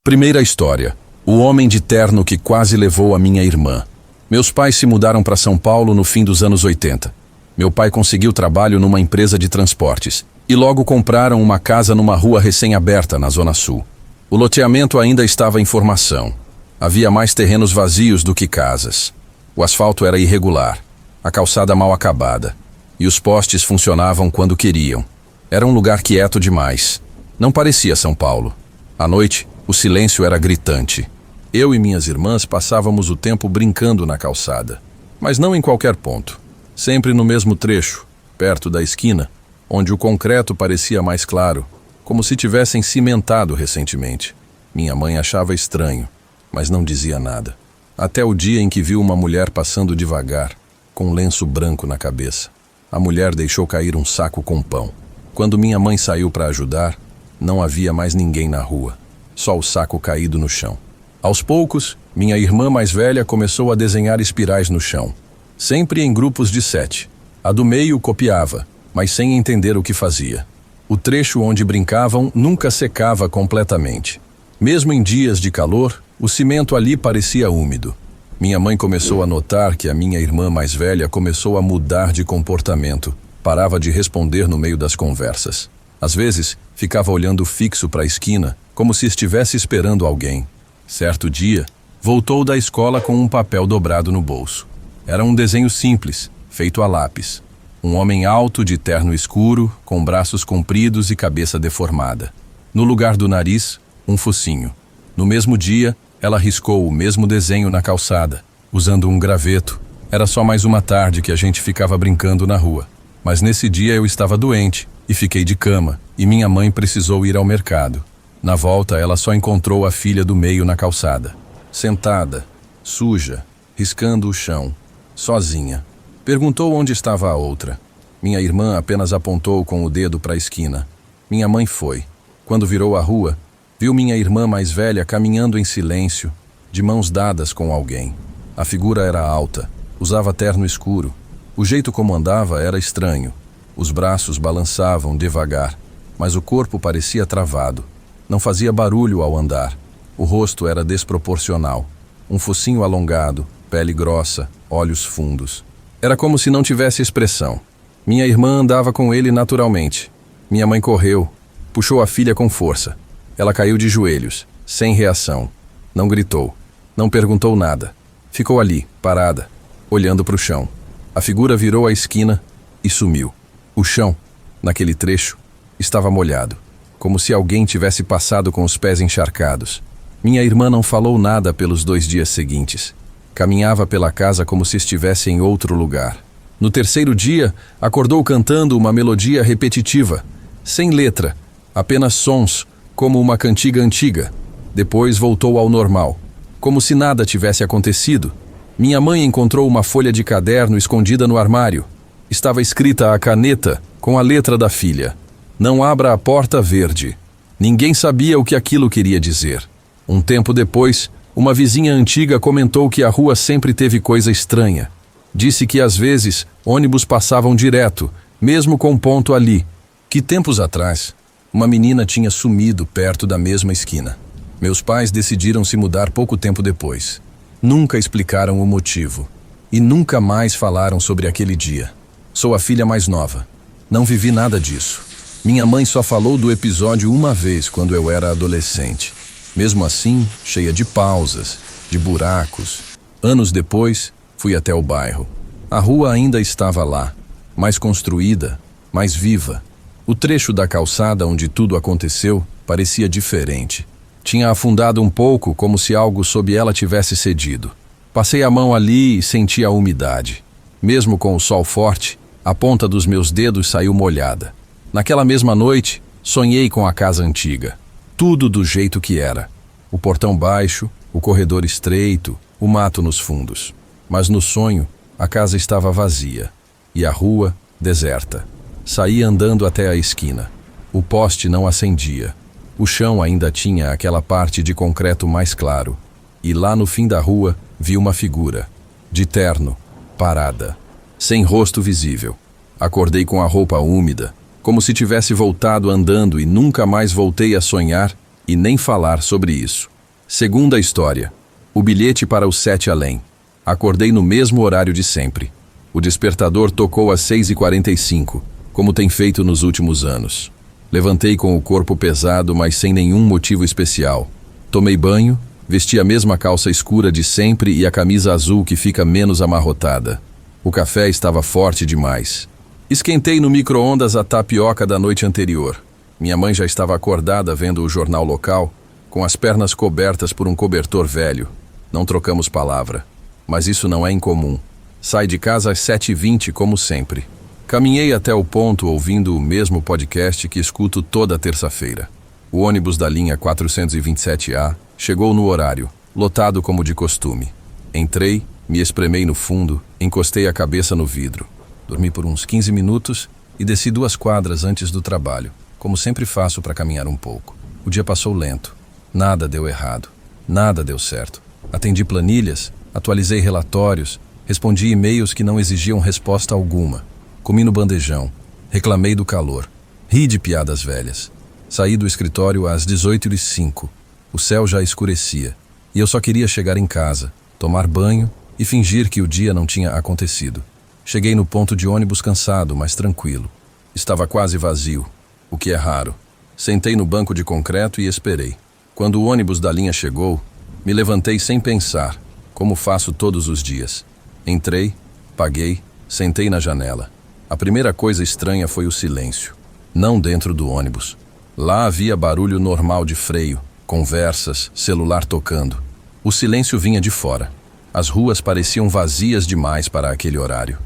Primeira história. O homem de terno que quase levou a minha irmã. Meus pais se mudaram para São Paulo no fim dos anos 80. Meu pai conseguiu trabalho numa empresa de transportes e logo compraram uma casa numa rua recém-aberta na Zona Sul. O loteamento ainda estava em formação. Havia mais terrenos vazios do que casas. O asfalto era irregular, a calçada mal acabada, e os postes funcionavam quando queriam. Era um lugar quieto demais. Não parecia São Paulo. À noite, o silêncio era gritante. Eu e minhas irmãs passávamos o tempo brincando na calçada, mas não em qualquer ponto. Sempre no mesmo trecho, perto da esquina, onde o concreto parecia mais claro, como se tivessem cimentado recentemente. Minha mãe achava estranho, mas não dizia nada. Até o dia em que viu uma mulher passando devagar, com um lenço branco na cabeça. A mulher deixou cair um saco com pão. Quando minha mãe saiu para ajudar, não havia mais ninguém na rua, só o saco caído no chão. Aos poucos, minha irmã mais velha começou a desenhar espirais no chão, sempre em grupos de 7. A do meio copiava, mas sem entender o que fazia. O trecho onde brincavam nunca secava completamente. Mesmo em dias de calor, o cimento ali parecia úmido. Minha mãe começou a notar que a minha irmã mais velha começou a mudar de comportamento. Parava de responder no meio das conversas. Às vezes, ficava olhando fixo para a esquina, como se estivesse esperando alguém. Certo dia, voltou da escola com um papel dobrado no bolso. Era um desenho simples, feito a lápis. Um homem alto de terno escuro, com braços compridos e cabeça deformada. No lugar do nariz, um focinho. No mesmo dia, ela riscou o mesmo desenho na calçada, usando um graveto. Era só mais uma tarde que a gente ficava brincando na rua. Mas nesse dia eu estava doente e fiquei de cama, e minha mãe precisou ir ao mercado. Na volta, ela só encontrou a filha do meio na calçada, sentada, suja, riscando o chão, sozinha. Perguntou onde estava a outra. Minha irmã apenas apontou com o dedo para a esquina. Minha mãe foi. Quando virou a rua, viu minha irmã mais velha caminhando em silêncio, de mãos dadas com alguém. A figura era alta, usava terno escuro. O jeito como andava era estranho. Os braços balançavam devagar, mas o corpo parecia travado. Não fazia barulho ao andar. O rosto era desproporcional. Um focinho alongado, pele grossa, olhos fundos. Era como se não tivesse expressão. Minha irmã andava com ele naturalmente. Minha mãe correu, puxou a filha com força. Ela caiu de joelhos, sem reação. Não gritou, não perguntou nada. Ficou ali, parada, olhando para o chão. A figura virou a esquina e sumiu. O chão, naquele trecho, estava molhado, como se alguém tivesse passado com os pés encharcados. Minha irmã não falou nada pelos 2 dias seguintes. Caminhava pela casa como se estivesse em outro lugar. No terceiro dia, acordou cantando uma melodia repetitiva, sem letra, apenas sons, como uma cantiga antiga. Depois voltou ao normal, como se nada tivesse acontecido. Minha mãe encontrou uma folha de caderno escondida no armário. Estava escrita à caneta, com a letra da filha. Não abra a porta verde. Ninguém sabia o que aquilo queria dizer. Um tempo depois, uma vizinha antiga comentou que a rua sempre teve coisa estranha. Disse que às vezes ônibus passavam direto, mesmo com ponto ali. Que tempos atrás, uma menina tinha sumido perto da mesma esquina. Meus pais decidiram se mudar pouco tempo depois. Nunca explicaram o motivo. E nunca mais falaram sobre aquele dia. Sou a filha mais nova. Não vivi nada disso. Minha mãe só falou do episódio uma vez quando eu era adolescente. Mesmo assim, cheia de pausas, de buracos. Anos depois, fui até o bairro. A rua ainda estava lá, mais construída, mais viva. O trecho da calçada onde tudo aconteceu parecia diferente. Tinha afundado um pouco, como se algo sob ela tivesse cedido. Passei a mão ali e senti a umidade. Mesmo com o sol forte, a ponta dos meus dedos saiu molhada. Naquela mesma noite, sonhei com a casa antiga. Tudo do jeito que era. O portão baixo, o corredor estreito, o mato nos fundos. Mas no sonho, a casa estava vazia. E a rua, deserta. Saí andando até a esquina. O poste não acendia. O chão ainda tinha aquela parte de concreto mais claro. E lá no fim da rua, vi uma figura. De terno, parada. Sem rosto visível. Acordei com a roupa úmida, como se tivesse voltado andando e nunca mais voltei a sonhar e nem falar sobre isso. Segunda história. O bilhete para o 7 além. Acordei no mesmo horário de sempre. O despertador tocou às 6h45, como tem feito nos últimos anos. Levantei com o corpo pesado, mas sem nenhum motivo especial. Tomei banho, vesti a mesma calça escura de sempre e a camisa azul que fica menos amarrotada. O café estava forte demais. Esquentei no micro-ondas a tapioca da noite anterior. Minha mãe já estava acordada vendo o jornal local, com as pernas cobertas por um cobertor velho. Não trocamos palavra. Mas isso não é incomum. Sai de casa às 7h20, como sempre. Caminhei até o ponto ouvindo o mesmo podcast que escuto toda terça-feira. O ônibus da linha 427A chegou no horário, lotado como de costume. Entrei, me espremei no fundo, encostei a cabeça no vidro. Dormi por uns 15 minutos e desci 2 quadras antes do trabalho, como sempre faço para caminhar um pouco. O dia passou lento. Nada deu errado. Nada deu certo. Atendi planilhas, atualizei relatórios, respondi e-mails que não exigiam resposta alguma. Comi no bandejão, reclamei do calor, ri de piadas velhas. Saí do escritório às 18h05. O céu já escurecia e eu só queria chegar em casa, tomar banho e fingir que o dia não tinha acontecido. Cheguei no ponto de ônibus cansado, mas tranquilo. Estava quase vazio, o que é raro. Sentei no banco de concreto e esperei. Quando o ônibus da linha chegou, me levantei sem pensar, como faço todos os dias. Entrei, paguei, sentei na janela. A primeira coisa estranha foi o silêncio. Não dentro do ônibus. Lá havia barulho normal de freio, conversas, celular tocando. O silêncio vinha de fora. As ruas pareciam vazias demais para aquele horário.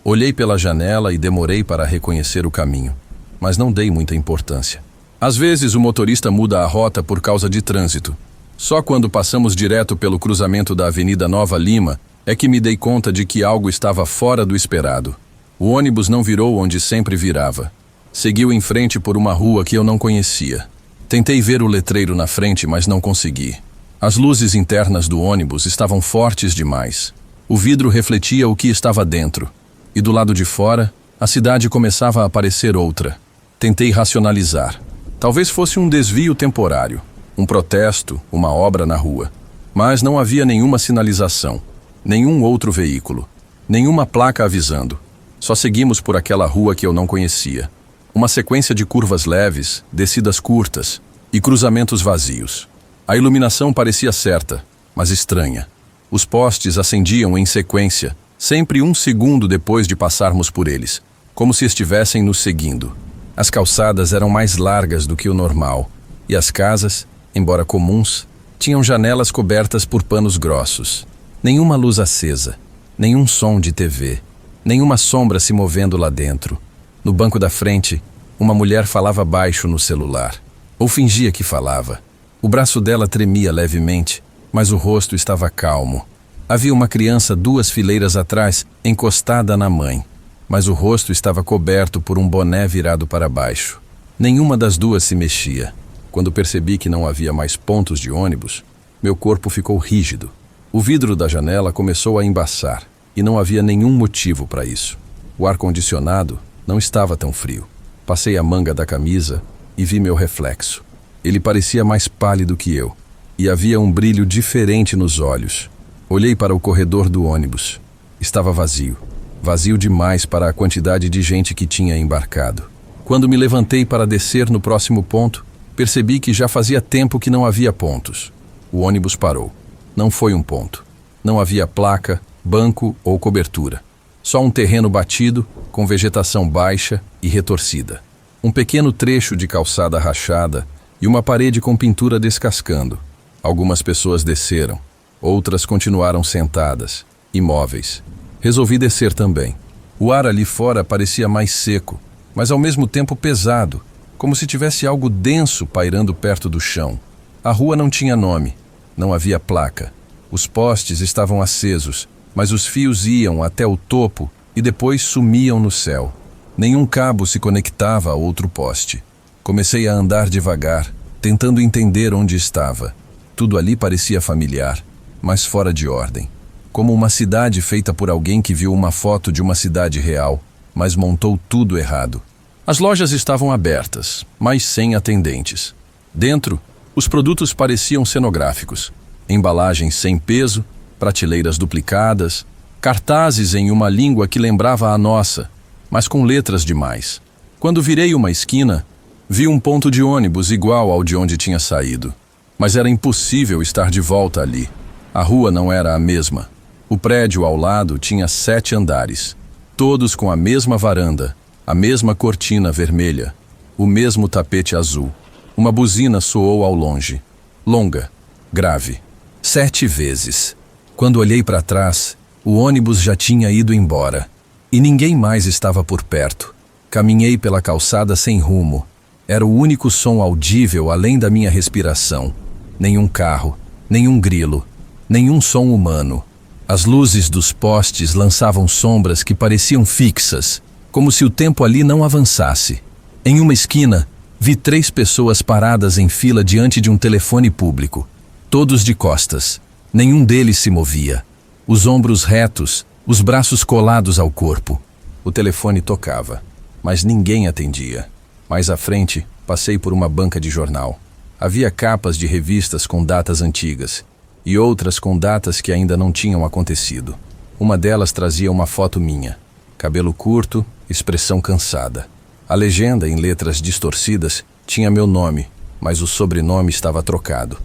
Olhei pela janela e demorei para reconhecer o caminho, mas não dei muita importância. Às vezes o motorista muda a rota por causa de trânsito. Só quando passamos direto pelo cruzamento da Avenida Nova Lima é que me dei conta de que algo estava fora do esperado. O ônibus não virou onde sempre virava. Seguiu em frente por uma rua que eu não conhecia. Tentei ver o letreiro na frente, mas não consegui. As luzes internas do ônibus estavam fortes demais. O vidro refletia o que estava dentro. E do lado de fora, a cidade começava a parecer outra. Tentei racionalizar. Talvez fosse um desvio temporário, um protesto, uma obra na rua. Mas não havia nenhuma sinalização, nenhum outro veículo, nenhuma placa avisando. Só seguimos por aquela rua que eu não conhecia. Uma sequência de curvas leves, descidas curtas e cruzamentos vazios. A iluminação parecia certa, mas estranha. Os postes acendiam em sequência, sempre 1 segundo depois de passarmos por eles, como se estivessem nos seguindo. As calçadas eram mais largas do que o normal, e as casas, embora comuns, tinham janelas cobertas por panos grossos. Nenhuma luz acesa, nenhum som de TV, nenhuma sombra se movendo lá dentro. No banco da frente, uma mulher falava baixo no celular, ou fingia que falava. O braço dela tremia levemente, mas o rosto estava calmo. Havia uma criança 2 fileiras atrás, encostada na mãe, mas o rosto estava coberto por um boné virado para baixo. Nenhuma das 2 se mexia. Quando percebi que não havia mais pontos de ônibus, meu corpo ficou rígido. O vidro da janela começou a embaçar, e não havia nenhum motivo para isso. O ar-condicionado não estava tão frio. Passei a manga da camisa e vi meu reflexo. Ele parecia mais pálido que eu, e havia um brilho diferente nos olhos. Olhei para o corredor do ônibus. Estava vazio. Vazio demais para a quantidade de gente que tinha embarcado. Quando me levantei para descer no próximo ponto, percebi que já fazia tempo que não havia pontos. O ônibus parou. Não foi um ponto. Não havia placa, banco ou cobertura. Só um terreno batido, com vegetação baixa e retorcida. Um pequeno trecho de calçada rachada e uma parede com pintura descascando. Algumas pessoas desceram. Outras continuaram sentadas, imóveis. Resolvi descer também. O ar ali fora parecia mais seco, mas ao mesmo tempo pesado, como se tivesse algo denso pairando perto do chão. A rua não tinha nome, não havia placa. Os postes estavam acesos, mas os fios iam até o topo e depois sumiam no céu. Nenhum cabo se conectava a outro poste. Comecei a andar devagar, tentando entender onde estava. Tudo ali parecia familiar, mas fora de ordem. Como uma cidade feita por alguém que viu uma foto de uma cidade real, mas montou tudo errado. As lojas estavam abertas, mas sem atendentes. Dentro, os produtos pareciam cenográficos. embalagens sem peso, prateleiras duplicadas, cartazes em uma língua que lembrava a nossa, mas com letras demais. Quando virei uma esquina, vi um ponto de ônibus igual ao de onde tinha saído. Mas era impossível estar de volta ali. A rua não era a mesma. O prédio ao lado tinha 7 andares, todos com a mesma varanda, a mesma cortina vermelha, o mesmo tapete azul. Uma buzina soou ao longe, longa, grave. 7 vezes. Quando olhei para trás, o ônibus já tinha ido embora. E ninguém mais estava por perto. Caminhei pela calçada sem rumo. Era o único som audível além da minha respiração. Nenhum carro, nenhum grilo, nenhum som humano. As luzes dos postes lançavam sombras que pareciam fixas, como se o tempo ali não avançasse. Em uma esquina, vi 3 pessoas paradas em fila diante de um telefone público, todos de costas. Nenhum deles se movia. Os ombros retos, os braços colados ao corpo. O telefone tocava, mas ninguém atendia. Mais à frente, passei por uma banca de jornal. Havia capas de revistas com datas antigas e outras com datas que ainda não tinham acontecido. Uma delas trazia uma foto minha. Cabelo curto, expressão cansada. A legenda, em letras distorcidas, tinha meu nome, mas o sobrenome estava trocado.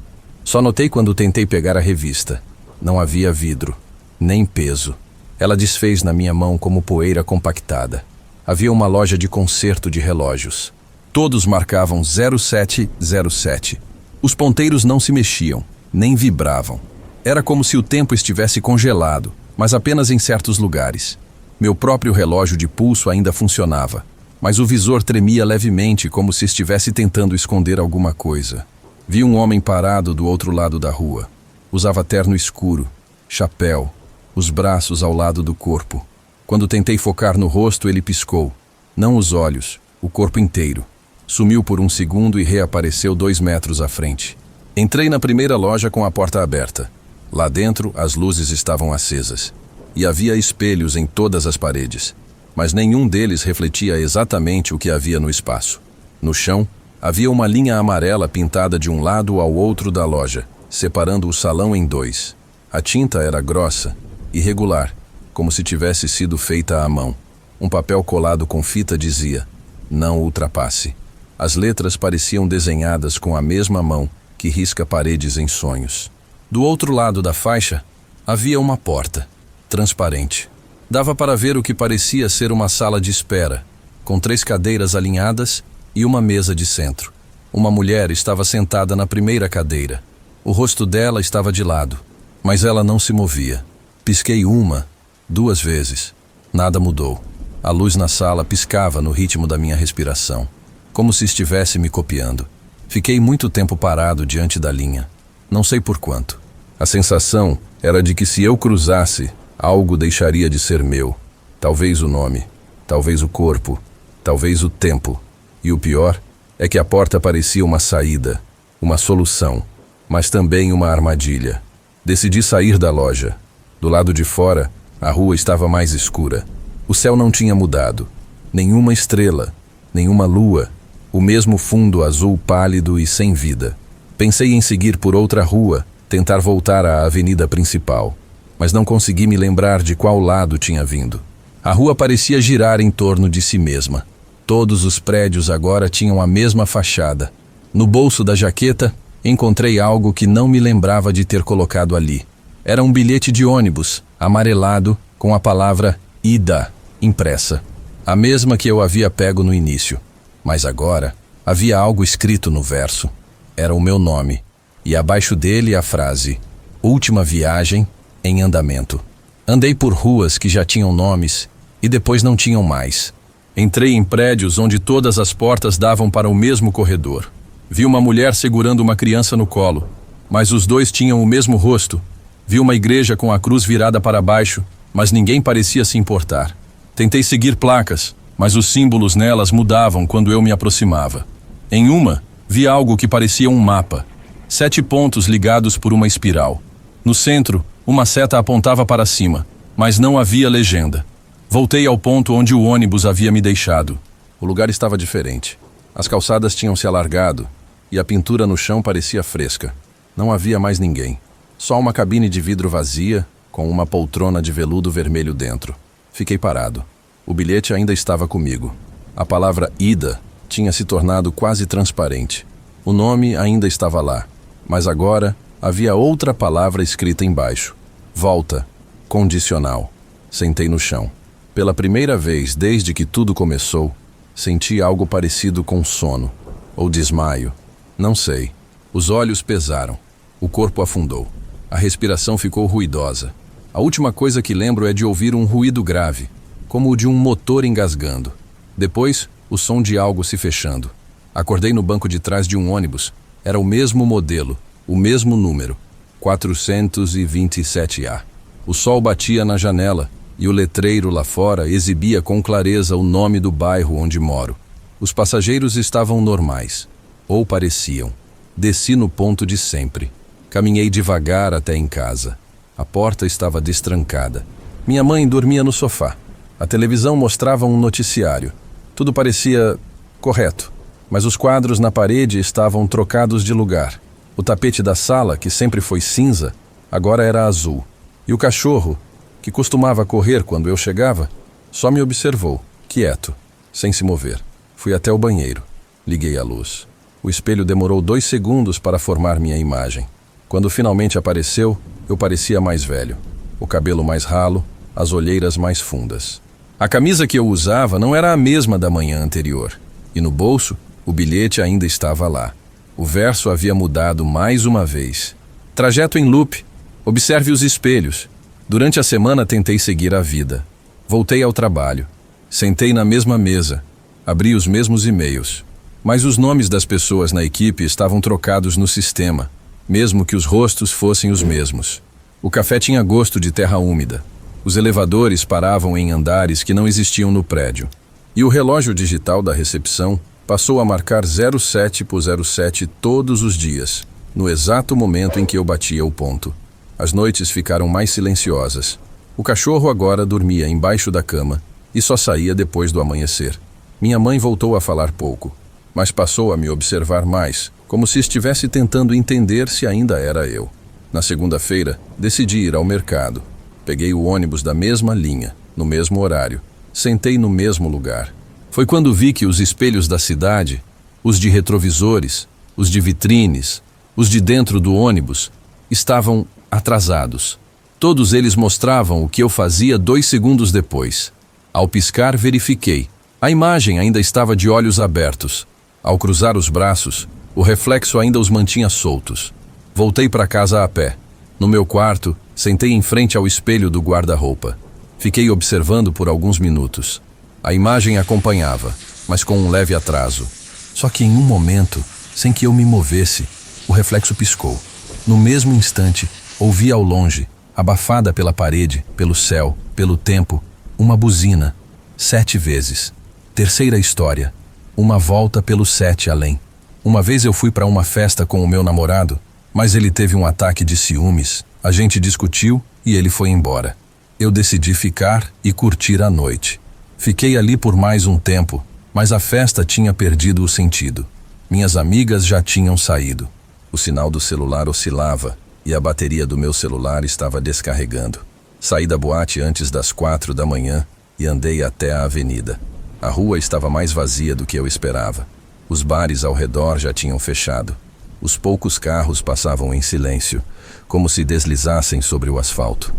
Só notei quando tentei pegar a revista. Não havia vidro, nem peso. Ela desfez na minha mão como poeira compactada. Havia uma loja de conserto de relógios. Todos marcavam 0707. Os ponteiros não se mexiam, nem vibravam. Era como se o tempo estivesse congelado, mas apenas em certos lugares. Meu próprio relógio de pulso ainda funcionava, mas o visor tremia levemente como se estivesse tentando esconder alguma coisa. Vi um homem parado do outro lado da rua. Usava terno escuro, chapéu, os braços ao lado do corpo. Quando tentei focar no rosto, ele piscou. Não os olhos, o corpo inteiro. Sumiu por um segundo e reapareceu 2 metros à frente. Entrei na primeira loja com a porta aberta. Lá dentro, as luzes estavam acesas. E havia espelhos em todas as paredes. Mas nenhum deles refletia exatamente o que havia no espaço. No chão, havia uma linha amarela pintada de um lado ao outro da loja, separando o salão em 2. A tinta era grossa, irregular, como se tivesse sido feita à mão. Um papel colado com fita dizia: "Não ultrapasse". As letras pareciam desenhadas com a mesma mão que risca paredes em sonhos. Do outro lado da faixa, havia uma porta, transparente. Dava para ver o que parecia ser uma sala de espera, com 3 cadeiras alinhadas e uma mesa de centro. Uma mulher estava sentada na primeira cadeira. O rosto dela estava de lado, mas ela não se movia. Pisquei 1, 2 vezes. Nada mudou. A luz na sala piscava no ritmo da minha respiração, como se estivesse me copiando. Fiquei muito tempo parado diante da linha. Não sei por quanto. A sensação era de que se eu cruzasse, algo deixaria de ser meu. Talvez o nome, talvez o corpo, talvez o tempo. E o pior é que a porta parecia uma saída, uma solução, mas também uma armadilha. Decidi sair da loja. Do lado de fora, a rua estava mais escura. O céu não tinha mudado. Nenhuma estrela, nenhuma lua. O mesmo fundo azul pálido e sem vida. Pensei em seguir por outra rua, tentar voltar à avenida principal, mas não consegui me lembrar de qual lado tinha vindo. A rua parecia girar em torno de si mesma. Todos os prédios agora tinham a mesma fachada. No bolso da jaqueta, encontrei algo que não me lembrava de ter colocado ali. Era um bilhete de ônibus, amarelado, com a palavra "Ida" impressa. A mesma que eu havia pego no início. Mas agora, havia algo escrito no verso. Era o meu nome. E abaixo dele a frase: "Última viagem em andamento". Andei por ruas que já tinham nomes e depois não tinham mais. Entrei em prédios onde todas as portas davam para o mesmo corredor. Vi uma mulher segurando uma criança no colo, mas os 2 tinham o mesmo rosto. Vi uma igreja com a cruz virada para baixo, mas ninguém parecia se importar. Tentei seguir placas, mas os símbolos nelas mudavam quando eu me aproximava. Em uma, vi algo que parecia um mapa. 7 pontos ligados por uma espiral. No centro, uma seta apontava para cima, mas não havia legenda. Voltei ao ponto onde o ônibus havia me deixado. O lugar estava diferente. As calçadas tinham se alargado e a pintura no chão parecia fresca. Não havia mais ninguém. Só uma cabine de vidro vazia, com uma poltrona de veludo vermelho dentro. Fiquei parado. O bilhete ainda estava comigo. A palavra ida tinha se tornado quase transparente. O nome ainda estava lá, mas agora havia outra palavra escrita embaixo. Volta. Condicional. Sentei no chão. Pela primeira vez desde que tudo começou, senti algo parecido com sono. Ou desmaio. Não sei. Os olhos pesaram. O corpo afundou. A respiração ficou ruidosa. A última coisa que lembro é de ouvir um ruído grave, como o de um motor engasgando. Depois, o som de algo se fechando. Acordei no banco de trás de um ônibus. Era o mesmo modelo, o mesmo número, 427A. O sol batia na janela e o letreiro lá fora exibia com clareza o nome do bairro onde moro. Os passageiros estavam normais, ou pareciam. Desci no ponto de sempre. Caminhei devagar até em casa. A porta estava destrancada. Minha mãe dormia no sofá. A televisão mostrava um noticiário. Tudo parecia correto, mas os quadros na parede estavam trocados de lugar. O tapete da sala, que sempre foi cinza, agora era azul. E o cachorro, que costumava correr quando eu chegava, só me observou, quieto, sem se mover. Fui até o banheiro. Liguei a luz. O espelho demorou 2 segundos para formar minha imagem. Quando finalmente apareceu, eu parecia mais velho. O cabelo mais ralo, as olheiras mais fundas. A camisa que eu usava não era a mesma da manhã anterior. E no bolso, o bilhete ainda estava lá. O verso havia mudado mais uma vez. Trajeto em loop. Observe os espelhos. Durante a semana tentei seguir a vida. Voltei ao trabalho. Sentei na mesma mesa. Abri os mesmos e-mails. Mas os nomes das pessoas na equipe estavam trocados no sistema, mesmo que os rostos fossem os mesmos. O café tinha gosto de terra úmida. Os elevadores paravam em andares que não existiam no prédio. E o relógio digital da recepção passou a marcar 07 por 07 todos os dias, no exato momento em que eu batia o ponto. As noites ficaram mais silenciosas. O cachorro agora dormia embaixo da cama e só saía depois do amanhecer. Minha mãe voltou a falar pouco, mas passou a me observar mais, como se estivesse tentando entender se ainda era eu. Na segunda-feira, decidi ir ao mercado. Peguei o ônibus da mesma linha, no mesmo horário. Sentei no mesmo lugar. Foi quando vi que os espelhos da cidade, os de retrovisores, os de vitrines, os de dentro do ônibus, estavam atrasados. Todos eles mostravam o que eu fazia 2 segundos depois. Ao piscar, verifiquei. A imagem ainda estava de olhos abertos. Ao cruzar os braços, o reflexo ainda os mantinha soltos. Voltei para casa a pé. No meu quarto, sentei em frente ao espelho do guarda-roupa. Fiquei observando por alguns minutos. A imagem acompanhava, mas com um leve atraso. Só que em um momento, sem que eu me movesse, o reflexo piscou. No mesmo instante, ouvi ao longe, abafada pela parede, pelo céu, pelo tempo, uma buzina. 7 vezes. Terceira história. Uma volta pelo 7 além. Uma vez eu fui para uma festa com o meu namorado, mas ele teve um ataque de ciúmes. A gente discutiu e ele foi embora. Eu decidi ficar e curtir a noite. Fiquei ali por mais um tempo, mas a festa tinha perdido o sentido. Minhas amigas já tinham saído. O sinal do celular oscilava e a bateria do meu celular estava descarregando. Saí da boate antes das 4 da manhã e andei até a avenida. A rua estava mais vazia do que eu esperava. Os bares ao redor já tinham fechado. Os poucos carros passavam em silêncio, como se deslizassem sobre o asfalto.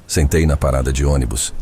Sentei na parada de ônibus.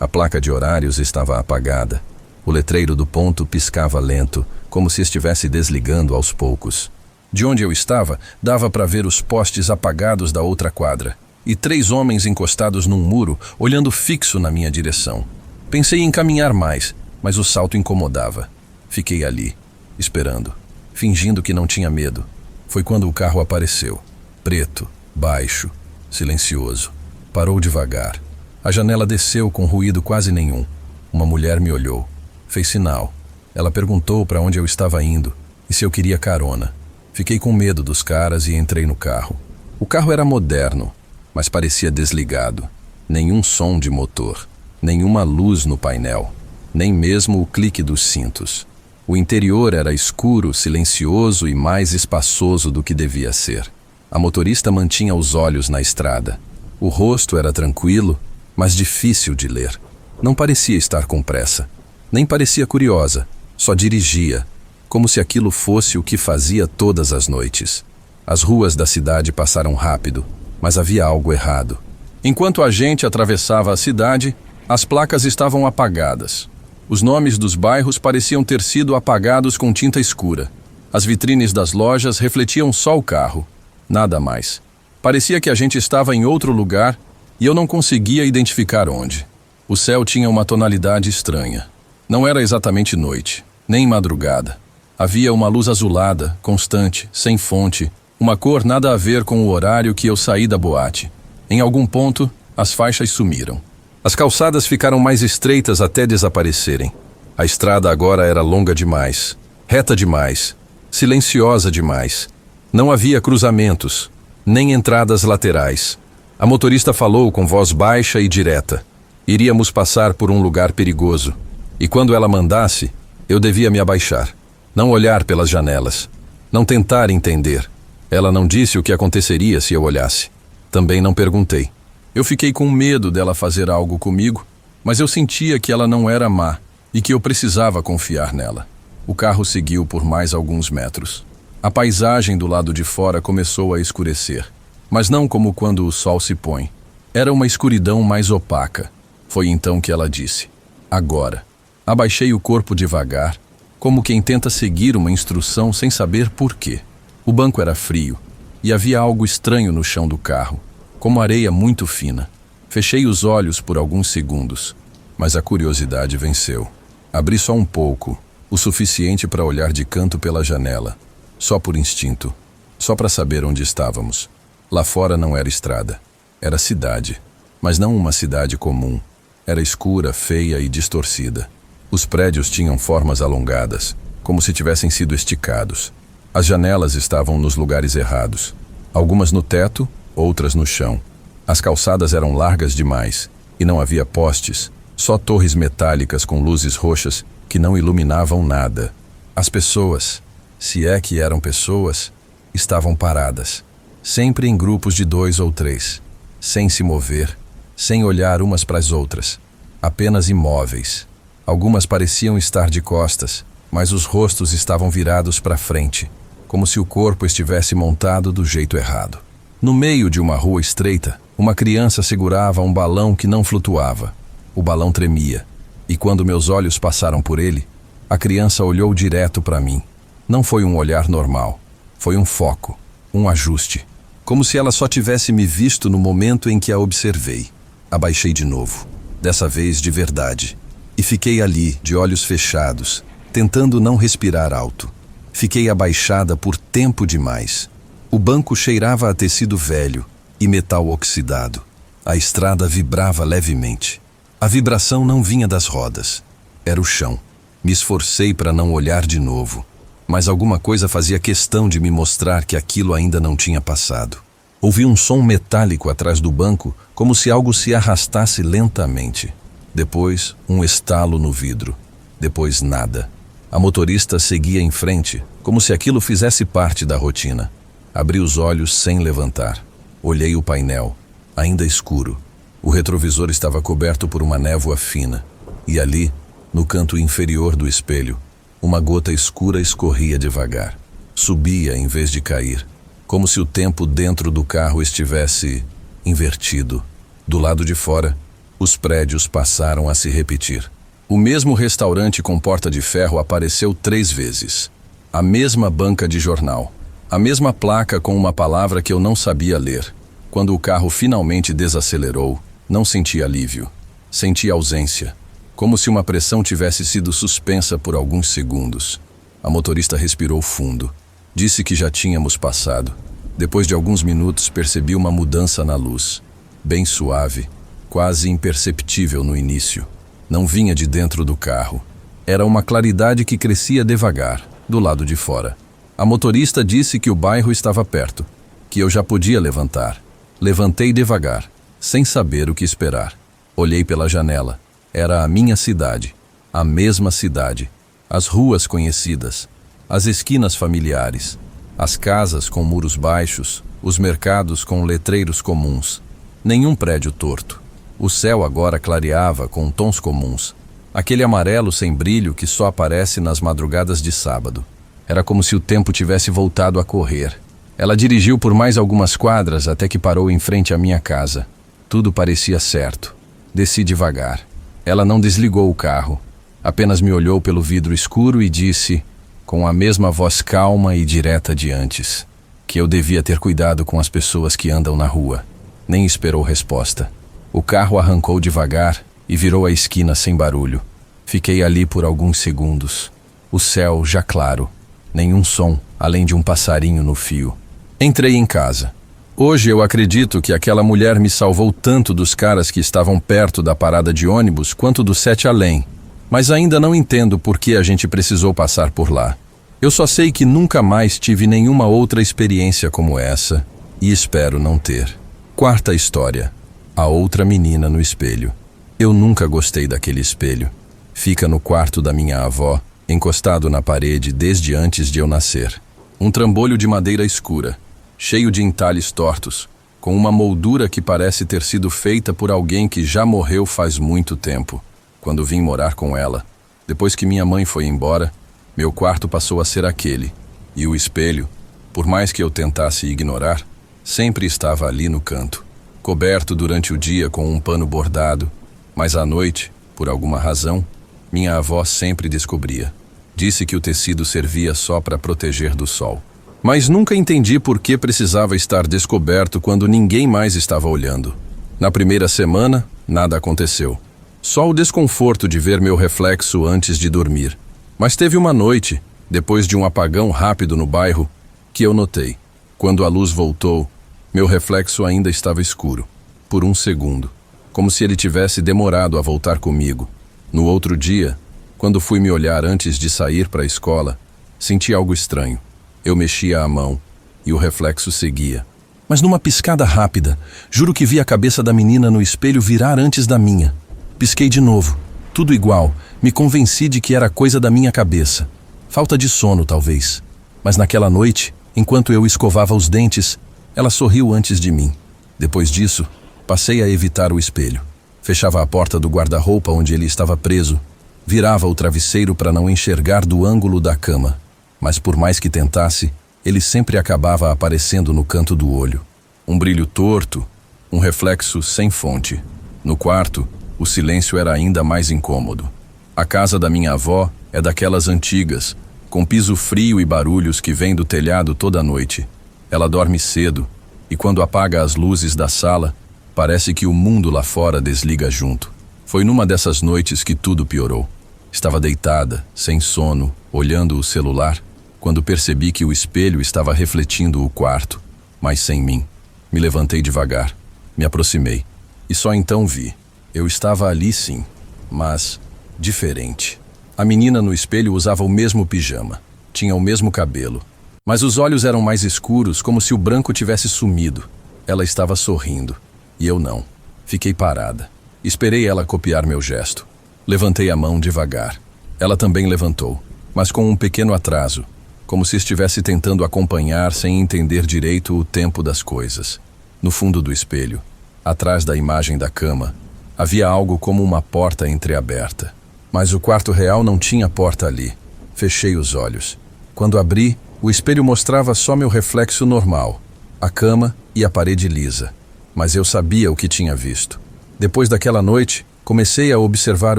A placa de horários estava apagada. O letreiro do ponto piscava lento, como se estivesse desligando aos poucos. De onde eu estava, dava para ver os postes apagados da outra quadra, e 3 homens encostados num muro, olhando fixo na minha direção. Pensei em caminhar mais, mas o salto incomodava. Fiquei ali, esperando, fingindo que não tinha medo. Foi quando o carro apareceu. Preto, baixo, silencioso. Parou devagar. A janela desceu com ruído quase nenhum. Uma mulher me olhou. Fez sinal. Ela perguntou para onde eu estava indo e se eu queria carona. Fiquei com medo dos caras e entrei no carro. O carro era moderno, mas parecia desligado. Nenhum som de motor, nenhuma luz no painel, nem mesmo o clique dos cintos. O interior era escuro, silencioso e mais espaçoso do que devia ser. A motorista mantinha os olhos na estrada. O rosto era tranquilo, mas difícil de ler. Não parecia estar com pressa. Nem parecia curiosa. Só dirigia, como se aquilo fosse o que fazia todas as noites. As ruas da cidade passaram rápido, mas havia algo errado. Enquanto a gente atravessava a cidade, as placas estavam apagadas. Os nomes dos bairros pareciam ter sido apagados com tinta escura. As vitrines das lojas refletiam só o carro. Nada mais. Parecia que a gente estava em outro lugar e eu não conseguia identificar onde. O céu tinha uma tonalidade estranha. Não era exatamente noite, nem madrugada. Havia uma luz azulada, constante, sem fonte, uma cor nada a ver com o horário que eu saí da boate. Em algum ponto, as faixas sumiram. As calçadas ficaram mais estreitas até desaparecerem. A estrada agora era longa demais, reta demais, silenciosa demais. Não havia cruzamentos, nem entradas laterais. A motorista falou com voz baixa e direta. Iríamos passar por um lugar perigoso, e quando ela mandasse, eu devia me abaixar. Não olhar pelas janelas, não tentar entender. Ela não disse o que aconteceria se eu olhasse. Também não perguntei. Eu fiquei com medo dela fazer algo comigo, mas eu sentia que ela não era má e que eu precisava confiar nela. O carro seguiu por mais alguns metros. A paisagem do lado de fora começou a escurecer, mas não como quando o sol se põe. Era uma escuridão mais opaca. Foi então que ela disse: agora. Abaixei o corpo devagar, como quem tenta seguir uma instrução sem saber por quê. O banco era frio e havia algo estranho no chão do carro, como areia muito fina. Fechei os olhos por alguns segundos, mas a curiosidade venceu. Abri só um pouco, o suficiente para olhar de canto pela janela, só por instinto, só para saber onde estávamos. Lá fora não era estrada, era cidade, mas não uma cidade comum. Era escura, feia e distorcida. Os prédios tinham formas alongadas, como se tivessem sido esticados. As janelas estavam nos lugares errados, algumas no teto, outras no chão. As calçadas eram largas demais e não havia postes, só torres metálicas com luzes roxas que não iluminavam nada. As pessoas, se é que eram pessoas, estavam paradas, sempre em grupos de 2 ou 3, sem se mover, sem olhar umas para as outras, apenas imóveis. Algumas pareciam estar de costas, mas os rostos estavam virados para frente, como se o corpo estivesse montado do jeito errado. No meio de uma rua estreita, uma criança segurava um balão que não flutuava. O balão tremia, e quando meus olhos passaram por ele, a criança olhou direto para mim. Não foi um olhar normal, foi um foco, um ajuste, como se ela só tivesse me visto no momento em que a observei. Abaixei de novo, dessa vez de verdade, e fiquei ali, de olhos fechados, tentando não respirar alto. Fiquei abaixada por tempo demais. O banco cheirava a tecido velho e metal oxidado. A estrada vibrava levemente. A vibração não vinha das rodas, era o chão. Me esforcei para não olhar de novo, mas alguma coisa fazia questão de me mostrar que aquilo ainda não tinha passado. Ouvi um som metálico atrás do banco, como se algo se arrastasse lentamente. Depois, um estalo no vidro. Depois, nada. A motorista seguia em frente, como se aquilo fizesse parte da rotina. Abri os olhos sem levantar. Olhei o painel, ainda escuro. O retrovisor estava coberto por uma névoa fina. E ali, no canto inferior do espelho, uma gota escura escorria devagar. Subia em vez de cair, como se o tempo dentro do carro estivesse invertido. Do lado de fora, os prédios passaram a se repetir. O mesmo restaurante com porta de ferro apareceu 3 vezes. A mesma banca de jornal. A mesma placa com uma palavra que eu não sabia ler. Quando o carro finalmente desacelerou, não senti alívio. Senti ausência. Como se uma pressão tivesse sido suspensa por alguns segundos. A motorista respirou fundo. Disse que já tínhamos passado. Depois de alguns minutos, percebi uma mudança na luz. Bem suave, quase imperceptível no início. Não vinha de dentro do carro. Era uma claridade que crescia devagar, do lado de fora. A motorista disse que o bairro estava perto, que eu já podia levantar. Levantei devagar, sem saber o que esperar. Olhei pela janela. Era a minha cidade, a mesma cidade. As ruas conhecidas, as esquinas familiares, As casas com muros baixos, os mercados com letreiros comuns. Nenhum prédio torto. O céu agora clareava com tons comuns. Aquele amarelo sem brilho que só aparece nas madrugadas de sábado. Era como se o tempo tivesse voltado a correr. Ela dirigiu por mais algumas quadras até que parou em frente à minha casa. Tudo parecia certo. Desci devagar. Ela não desligou o carro. Apenas me olhou pelo vidro escuro e disse, com a mesma voz calma e direta de antes, que eu devia ter cuidado com as pessoas que andam na rua. Nem esperou resposta. O carro arrancou devagar e virou a esquina sem barulho. Fiquei ali por alguns segundos. O céu já claro. Nenhum som, além de um passarinho no fio. Entrei em casa. Hoje eu acredito que aquela mulher me salvou tanto dos caras que estavam perto da parada de ônibus quanto do Sete Além. Mas ainda não entendo por que a gente precisou passar por lá. Eu só sei que nunca mais tive nenhuma outra experiência como essa e espero não ter. Quarta história. A outra menina no espelho. Eu nunca gostei daquele espelho. Fica no quarto da minha avó, encostado na parede desde antes de eu nascer. Um trambolho de madeira escura, cheio de entalhes tortos, com uma moldura que parece ter sido feita por alguém que já morreu faz muito tempo. Quando vim morar com ela, depois que minha mãe foi embora, meu quarto passou a ser aquele, e o espelho, por mais que eu tentasse ignorar, sempre estava ali no canto, coberto durante o dia com um pano bordado, mas à noite, por alguma razão, minha avó sempre descobria. Disse que o tecido servia só para proteger do sol. Mas nunca entendi por que precisava estar descoberto quando ninguém mais estava olhando. Na primeira semana, nada aconteceu. Só o desconforto de ver meu reflexo antes de dormir. Mas teve uma noite, depois de um apagão rápido no bairro, que eu notei. Quando a luz voltou, meu reflexo ainda estava escuro. Por um segundo. Como se ele tivesse demorado a voltar comigo. No outro dia, quando fui me olhar antes de sair para a escola, senti algo estranho. Eu mexia a mão e o reflexo seguia. Mas numa piscada rápida, juro que vi a cabeça da menina no espelho virar antes da minha. Pisquei de novo, tudo igual, me convenci de que era coisa da minha cabeça. Falta de sono, talvez. Mas naquela noite, enquanto eu escovava os dentes, ela sorriu antes de mim. Depois disso, passei a evitar o espelho. Fechava a porta do guarda-roupa onde ele estava preso. Virava o travesseiro para não enxergar do ângulo da cama. Mas por mais que tentasse, ele sempre acabava aparecendo no canto do olho. Um brilho torto, um reflexo sem fonte. No quarto, o silêncio era ainda mais incômodo. A casa da minha avó é daquelas antigas, com piso frio e barulhos que vêm do telhado toda noite. Ela dorme cedo, e quando apaga as luzes da sala, parece que o mundo lá fora desliga junto. Foi numa dessas noites que tudo piorou. Estava deitada, sem sono, olhando o celular, quando percebi que o espelho estava refletindo o quarto, mas sem mim. Me levantei devagar, me aproximei, e só então vi. Eu estava ali sim, mas diferente. A menina no espelho usava o mesmo pijama, tinha o mesmo cabelo, mas os olhos eram mais escuros, como se o branco tivesse sumido. Ela estava sorrindo, e eu não. Fiquei parada. Esperei ela copiar meu gesto. Levantei a mão devagar. Ela também levantou, mas com um pequeno atraso, como se estivesse tentando acompanhar sem entender direito o tempo das coisas. No fundo do espelho, atrás da imagem da cama, havia algo como uma porta entreaberta. Mas o quarto real não tinha porta ali. Fechei os olhos. Quando abri, o espelho mostrava só meu reflexo normal, a cama e a parede lisa. Mas eu sabia o que tinha visto. Depois daquela noite, comecei a observar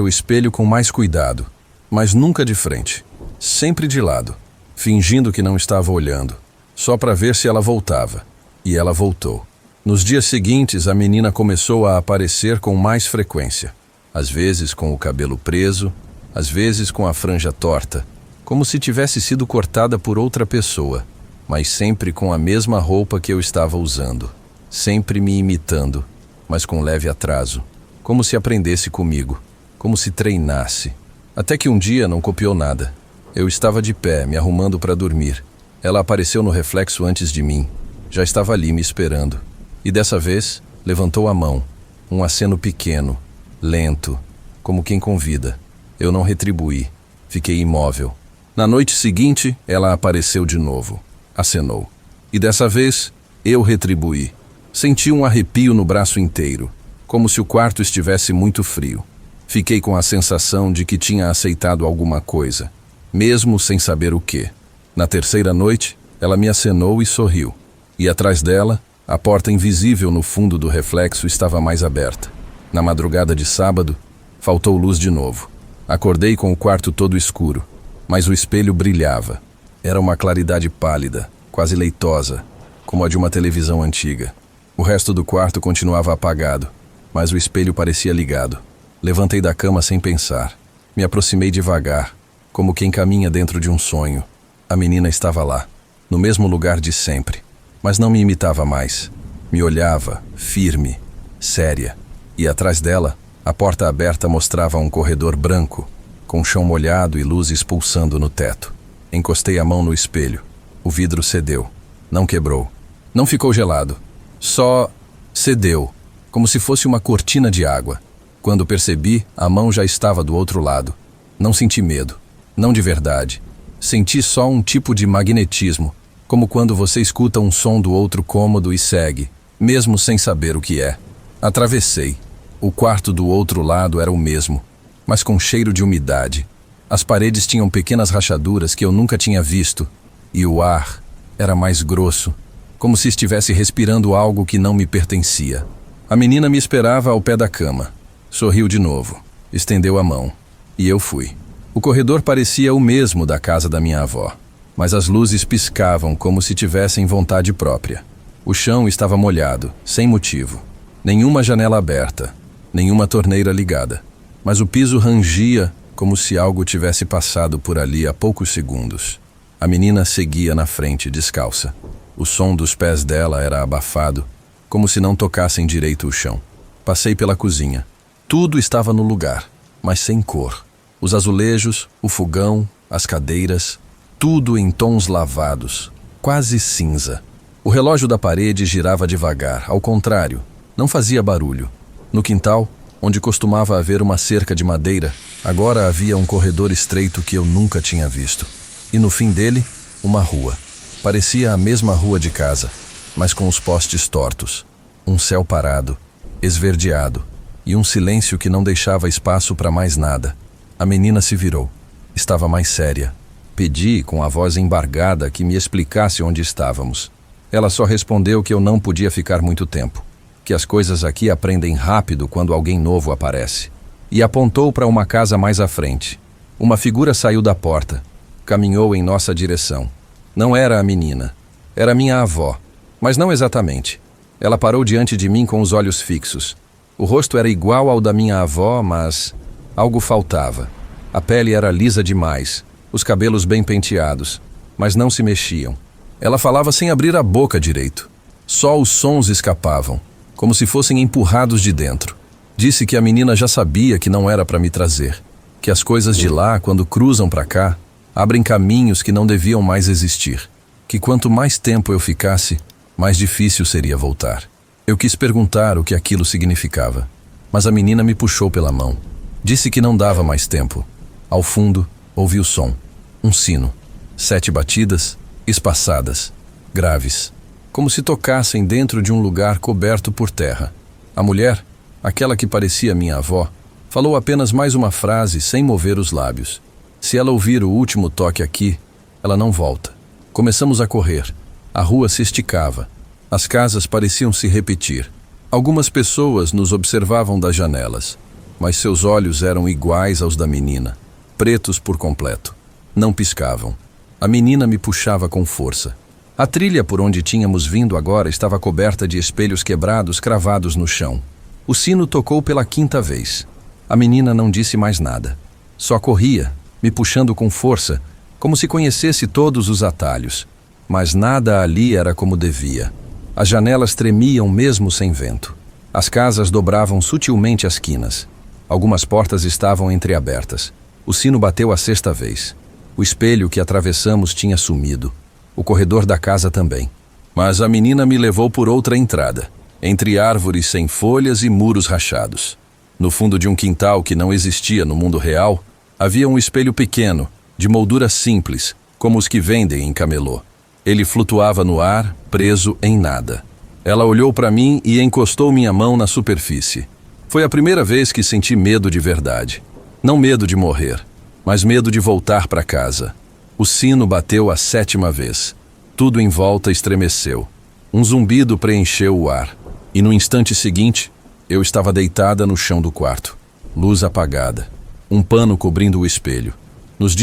o espelho com mais cuidado, mas nunca de frente, sempre de lado, fingindo que não estava olhando, só para ver se ela voltava. E ela voltou. Nos dias seguintes, a menina começou a aparecer com mais frequência. Às vezes com o cabelo preso, às vezes com a franja torta, como se tivesse sido cortada por outra pessoa, mas sempre com a mesma roupa que eu estava usando. Sempre me imitando, mas com leve atraso, como se aprendesse comigo, como se treinasse. Até que um dia não copiou nada. Eu estava de pé, me arrumando para dormir. Ela apareceu no reflexo antes de mim. Já estava ali me esperando. E dessa vez, levantou a mão. Um aceno pequeno, lento, como quem convida. Eu não retribuí. Fiquei imóvel. Na noite seguinte, ela apareceu de novo. acenou. E dessa vez, eu retribuí. Senti um arrepio no braço inteiro, como se o quarto estivesse muito frio. Fiquei com a sensação de que tinha aceitado alguma coisa, mesmo sem saber o quê. Na terceira noite, ela me acenou e sorriu. E atrás dela, a porta invisível no fundo do reflexo estava mais aberta. Na madrugada de sábado, faltou luz de novo. Acordei com o quarto todo escuro, mas o espelho brilhava. Era uma claridade pálida, quase leitosa, como a de uma televisão antiga. O resto do quarto continuava apagado, mas o espelho parecia ligado. Levantei da cama sem pensar. Me aproximei devagar, como quem caminha dentro de um sonho. A menina estava lá, no mesmo lugar de sempre, mas não me imitava mais. Me olhava, firme, séria. E atrás dela, a porta aberta mostrava um corredor branco, com chão molhado e luzes pulsando no teto. Encostei a mão no espelho. O vidro cedeu. Não quebrou. Não ficou gelado. Só cedeu, como se fosse uma cortina de água. Quando percebi, a mão já estava do outro lado. Não senti medo. Não de verdade. Senti só um tipo de magnetismo, como quando você escuta um som do outro cômodo e segue, mesmo sem saber o que é. Atravessei. O quarto do outro lado era o mesmo, mas com cheiro de umidade. As paredes tinham pequenas rachaduras que eu nunca tinha visto, e o ar era mais grosso, como se estivesse respirando algo que não me pertencia. A menina me esperava ao pé da cama. Sorriu de novo, estendeu a mão, e eu fui. O corredor parecia o mesmo da casa da minha avó, mas as luzes piscavam como se tivessem vontade própria. O chão estava molhado, sem motivo. Nenhuma janela aberta, nenhuma torneira ligada, mas o piso rangia como se algo tivesse passado por ali há poucos segundos. A menina seguia na frente, descalça. O som dos pés dela era abafado, como se não tocassem direito o chão. Passei pela cozinha. Tudo estava no lugar, mas sem cor. Os azulejos, o fogão, as cadeiras, tudo em tons lavados, quase cinza. O relógio da parede girava devagar, ao contrário, não fazia barulho. No quintal, onde costumava haver uma cerca de madeira, agora havia um corredor estreito que eu nunca tinha visto. E no fim dele, uma rua. Parecia a mesma rua de casa, mas com os postes tortos. Um céu parado, esverdeado, e um silêncio que não deixava espaço para mais nada. A menina se virou. Estava mais séria. Pedi, com a voz embargada, que me explicasse onde estávamos. Ela só respondeu que eu não podia ficar muito tempo, que as coisas aqui aprendem rápido quando alguém novo aparece. E apontou para uma casa mais à frente. Uma figura saiu da porta, caminhou em nossa direção. Não era a menina, era minha avó, mas não exatamente. Ela parou diante de mim com os olhos fixos. O rosto era igual ao da minha avó, mas algo faltava. A pele era lisa demais, os cabelos bem penteados, mas não se mexiam. Ela falava sem abrir a boca direito. Só os sons escapavam, como se fossem empurrados de dentro. Disse que a menina já sabia que não era para me trazer, que as coisas de lá, quando cruzam para cá, abrem caminhos que não deviam mais existir, que quanto mais tempo eu ficasse, mais difícil seria voltar. Eu quis perguntar o que aquilo significava, mas a menina me puxou pela mão. Disse que não dava mais tempo. Ao fundo, ouvi o som. Um sino. 7 batidas, espaçadas, graves, como se tocassem dentro de um lugar coberto por terra. A mulher, aquela que parecia minha avó, falou apenas mais uma frase sem mover os lábios. Se ela ouvir o último toque aqui, ela não volta. Começamos a correr. A rua se esticava. As casas pareciam se repetir. Algumas pessoas nos observavam das janelas, mas seus olhos eram iguais aos da menina, pretos por completo. Não piscavam. A menina me puxava com força. A trilha por onde tínhamos vindo agora estava coberta de espelhos quebrados cravados no chão. O sino tocou pela 5ª vez. A menina não disse mais nada. Só corria, me puxando com força, como se conhecesse todos os atalhos. Mas nada ali era como devia. As janelas tremiam mesmo sem vento. As casas dobravam sutilmente as quinas. Algumas portas estavam entreabertas. O sino bateu a 6ª vez. O espelho que atravessamos tinha sumido. O corredor da casa também. Mas a menina me levou por outra entrada, entre árvores sem folhas e muros rachados. No fundo de um quintal que não existia no mundo real, havia um espelho pequeno, de moldura simples, como os que vendem em camelô. Ele flutuava no ar, preso em nada. Ela olhou para mim e encostou minha mão na superfície. Foi a primeira vez que senti medo de verdade. Não medo de morrer, mas medo de voltar para casa. O sino bateu a 7ª vez. Tudo em volta estremeceu. Um zumbido preencheu o ar. E no instante seguinte, eu estava deitada no chão do quarto. Luz apagada. Um pano cobrindo o espelho. Nos dias